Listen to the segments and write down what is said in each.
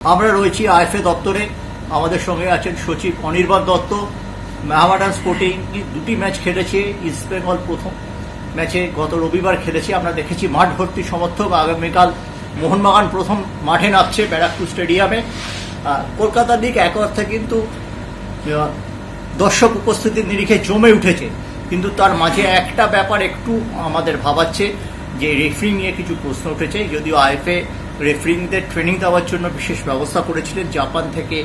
আমরা রয়েছি আইএফএ দপ্তরে। আমাদের সঙ্গে আছেন সচিব অনির্বাণ দত্ত। মেহামাডান স্পোর্টিং দুটি ম্যাচ খেলেছে, ইস্ট বেঙ্গল প্রথম ম্যাচে গত রবিবার খেলেছে। আমরা দেখেছি মাঠ ভর্তি সমর্থক। আগামীকাল মোহনবাগান প্রথম মাঠে নামছে ব্যারাকপুর স্টেডিয়ামে। কলকাতার দিক এক অর্থে কিন্তু দর্শক উপস্থিতির নিরিখে জমে উঠেছে, কিন্তু তার মাঝে একটা ব্যাপার একটু আমাদের ভাবাচ্ছে যে রেফারিং নিয়ে কিছু প্রশ্ন উঠেছে। যদিও আইএফএ রেফারিংদের ট্রেনিং দেওয়ার জন্য বিশেষ ব্যবস্থা করেছিলেন, জাপান থেকে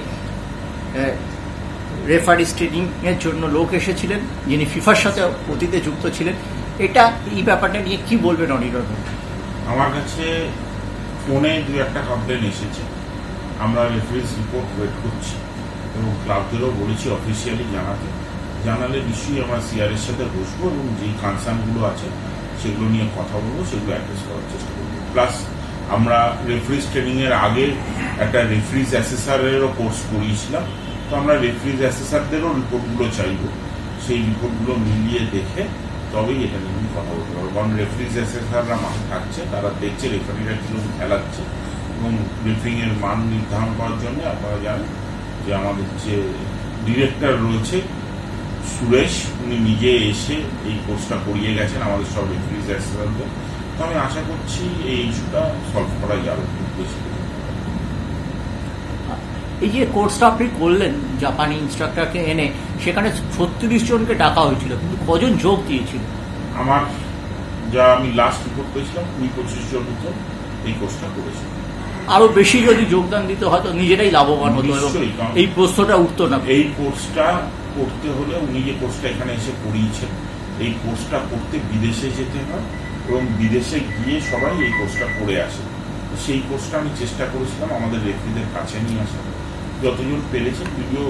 রেফারিস ট্রেনিং এর জন্য লোক এসেছিলেন যিনি ফিফার সাথে অতীতে যুক্ত ছিলেন। এই ব্যাপারটা নিয়ে কি বলবেন অনির্বাণ? আমার কাছে ফোনে দু একটা কমপ্লেন এসেছে, আমরা রেফারিস রিপোর্ট ওয়েট করছি এবং ক্লাবদেরও বলেছি অফিসিয়ালি জানালে নিশ্চয়ই আমরা সিআরের সাথে বসবো এবং যেই কনসার্নগুলো আছে সেগুলো নিয়ে কথা বলবো, সেগুলো অ্যাড্রেস করার চেষ্টা করবো। প্লাস আমরা রেফারিস ট্রেনিং এর আগে একটা রেফারিস অ্যাসেসারেরও কোর্স করিয়েছিলাম, তো আমরা রেফারিস অ্যাসেসারদেরও রিপোর্টগুলো চাইবো। সেই রিপোর্টগুলো মিলিয়ে দেখে তবেই এটা নিয়ে কথা বলতে পারবো। কারণ রেফারিস অ্যাসেসাররা মাঠে থাকছে, তারা দেখছে রেফারিরা কিরকম খেলাচ্ছে এবং রেফারিং এর মান নির্ধারণ করার জন্য আপনারা জানেন যে আমাদের যে ডিরেক্টর রয়েছে সুরেশ, উনি নিজে এসে এই কোর্সটা করিয়ে গেছেন আমাদের সব রেফারিস অ্যাসেসারদের। তো আমি আশা করছি এই ইস্যুটা সলভ করা যাবে খুব বেশি। এই যে কোর্সটা আপনি করলেন জাপানি ইনস্ট্রাক্টরকে এনে, সেখানে 36 জনকে ডাকা হয়েছিল, কিন্তু কজন যোগ দিয়েছিল? আমার আমি লাস্ট রিপোর্ট পেয়েছিলাম 20-25 জন মতো এই কোর্সটা করেছিল। আরো বেশি যদি যোগদান দিতে হয়তো নিজেরাই লাভবান হতো, এই প্রশ্নটা উঠতো না। এই কোর্সটা করতে হলে উনি যে কোর্সটা এখানে এসে করিয়েছেন, এই কোর্সটা করতে বিদেশে যেতে হয় এবং বিদেশে গিয়ে সবাই এই কোর্সটা করে আসে। সেই কোর্সটা আমি চেষ্টা করেছিলাম আমাদের রেফারিদের কাছে নিয়ে আসা, যতজন পেরেছেন। যদিও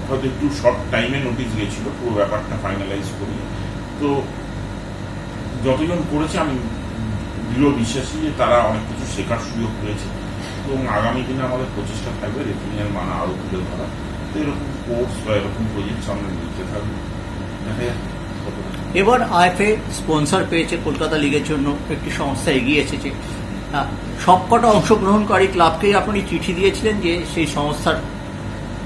হয়তো একটু শর্ট টাইমে নোটিশ গেছিল পুরো ব্যাপারটা ফাইনালাইজ করিয়ে, তো যতজন করেছে আমি দৃঢ় বিশ্বাসী যে তারা অনেক কিছু শেখার সুযোগ পেয়েছে এবং আগামী দিনে আমাদের প্রচেষ্টা থাকবে রেফারিং এর মান আরো তুলে ধরা। তো এরকম কোর্স বা এরকম প্রজেক্ট আমরা নিতে থাকবো। এবার আইএফএ স্পন্সর পেয়েছে কলকাতা লিগের জন্য, একটি সংস্থা এগিয়ে এসেছে। সবকটা অংশগ্রহণকারী ক্লাবকেই আপনি চিঠি দিয়েছিলেন যে সেই সংস্থার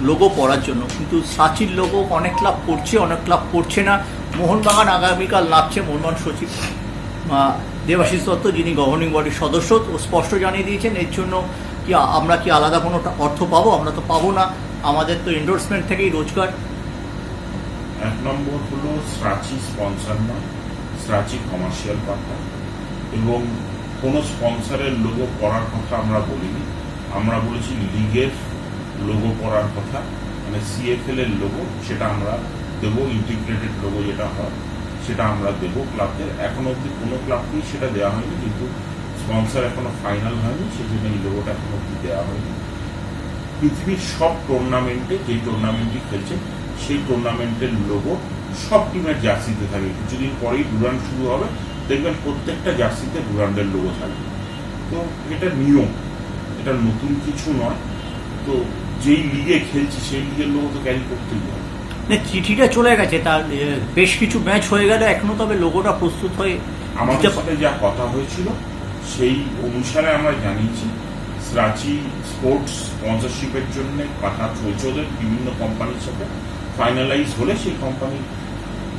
লোগো পড়ার জন্য, কিন্তু সাচির লোগো অনেক ক্লাব পড়ছে, অনেক ক্লাব পড়ছে না। মোহনবাগান আগামীকাল নামছে। মোহনবাগান সচিব দেবাশিস দত্ত, যিনি গভর্নিং বডির সদস্য, ও স্পষ্ট জানিয়ে দিয়েছেন এর জন্য কি আমরা কি আলাদা কোনো অর্থ পাবো? আমরা তো পাবো না, আমাদের তো এন্ডোর্সমেন্ট থেকেই রোজগার। এক নম্বর হলো স্রাচি স্পন্সর নয়, স্রাচি কমার্শিয়াল পার্টনার, এবং কোনো স্পন্সরের লোগো করার কথা আমরা বলিনি। আমরা বলেছি লিগের লোগো করার কথা, মানে সিএফএল এর লোগো, সেটা আমরা দেবো। ইন্টিগ্রেটেড লোগো যেটা হয় সেটা আমরা দেবো ক্লাবদের। এখনো অব্দি কোনো ক্লাবকেই সেটা দেওয়া হয়নি, কিন্তু স্পন্সর এখনো ফাইনাল হয়নি, সেই জন্য এই লোগোটা এখনো অব্দি দেওয়া হয়নি। পৃথিবীর সব টুর্নামেন্টে, যে টুর্নামেন্টই খেলছে সেই টুর্নামেন্টের লোগো সব টিমের জার্সিতে থাকে। কিছুদিন পরেই ডুরান্ড শুরু হবে, দেখবেন প্রত্যেকটা জার্সিতে ডুরান্ডের লোগো থাকবে। তো এটা নিয়ম, এটা নতুন কিছু নয়। তো যেই লিগে খেলছি সেই লিগের লোগো তো ক্যারি করতেই হবে। চিঠিটা চলে গেছে, তার বেশ কিছু ম্যাচ হয়ে গেল, এখনো তবে লোগোটা প্রস্তুত হয়ে আমাদের সাথে যা কথা হয়েছিল সেই অনুসারে আমরা জানিয়েছি। স্রাচি স্পোর্টস স্পন্সরশিপের জন্য কথা চলছে ওদের বিভিন্ন কোম্পানির সাথে। ফাইনালাইজ হলে সেই কোম্পানি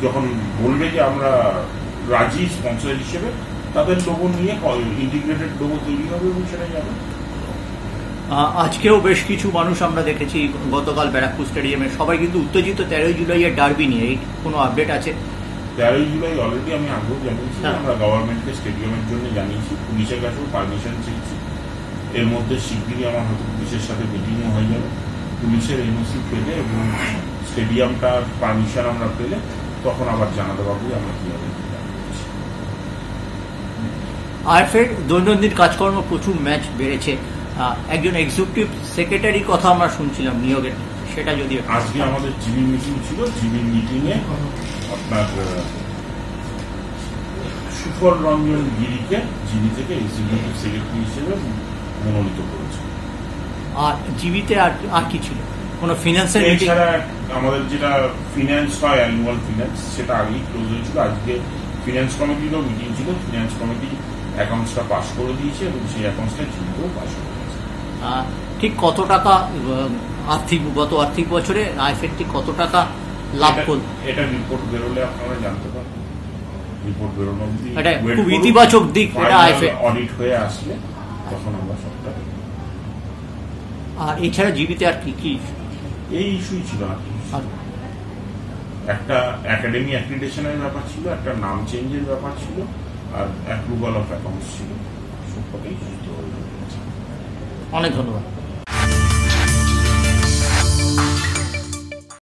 যখন বলবে যে আমরা রাজি স্পন্সর হিসেবে, তাদের লোগো নিয়ে ইন্টিগ্রেটেড লোগো তৈরি হবে এবং সেটা যাবে। আজকেও বেশ কিছু মানুষ আমরা দেখেছি গতকাল ব্যারাকপুর স্টেডিয়ামে, সবাই কিন্তু উত্তেজিত 13 জুলাইয়ের ডার্বি নিয়ে। এই কোনো আপডেট আছে? 13 জুলাই অলরেডি আমি আগেও জানিয়েছি, আমরা গভর্নমেন্টকে স্টেডিয়ামের জন্য জানিয়েছি, পুলিশের কাছেও পারমিশন চেয়েছি। এর মধ্যে শিগগিরই আমার হয়তো পুলিশের সাথে মিটিংও হয়ে যাবে। পুলিশের এনওসি পেলে এবং স্টেডিয়ামটার পারমিশন আমরা পেলে তখন আবার জানাতে পারবো আমরা কিভাবে। আইএফএর দৈনন্দিন কাজকর্ম, প্রচুর ম্যাচ বেড়েছে। একজন এক্সিকিউটিভ সেক্রেটারির কথা আমরা শুনছিলাম নিয়োগের, সেটা যদি আজকে আমাদের জিবি মিটিং ছিল। জিবি মিটিংয়ে আপনার সুফল রঞ্জন গিরিকে জিবি থেকে এক্সিকিউটিভ সেক্রেটারি হিসেবে মনোনীত করেছে। আর জিবিতে আর কি ছিল? কোনো ফিনান্সের এছাড়া আমাদের যেটা ফিনান্স হয়, অ্যানুয়াল ফিনান্স, সেটা আগেই ক্লোজ হয়েছিল। আজকে ফিনান্স কমিটিরও মিটিং ছিল। ফিনান্স কমিটি অ্যাকাউন্টসটা পাস করে দিয়েছে এবং সেই অ্যাকাউন্টসটা জিবিতেও পাস করে দিয়েছে। ঠিক কত টাকা গত আর্থিক বছরে আইএফএল ঠিক কত টাকা লাভ করল? এটা রিপোর্ট বেরোলে আপনারা জানতে পারবেন। রিপোর্ট বেরোনো অবধি এটা wait খুব করুন। ইতিবাচক দিক এটা Final আইএফএল। অডিট হয়ে আসলে তখন আমরা সবটা দেখব। আর এছাড়া জীবিতে আর কি কি? এই ইস্যুই ছিল আর কি। আর একটা একাডেমি অ্যাক্রিডিটেশনের ব্যাপার ছিল, একটা নাম চেঞ্জের ব্যাপার ছিল, আর অ্যাপ্রুভাল অফ অ্যাকাউন্টস ছিল। সবকটাই যুক্ত হয়ে গেছে। অনেক ধন্যবাদ।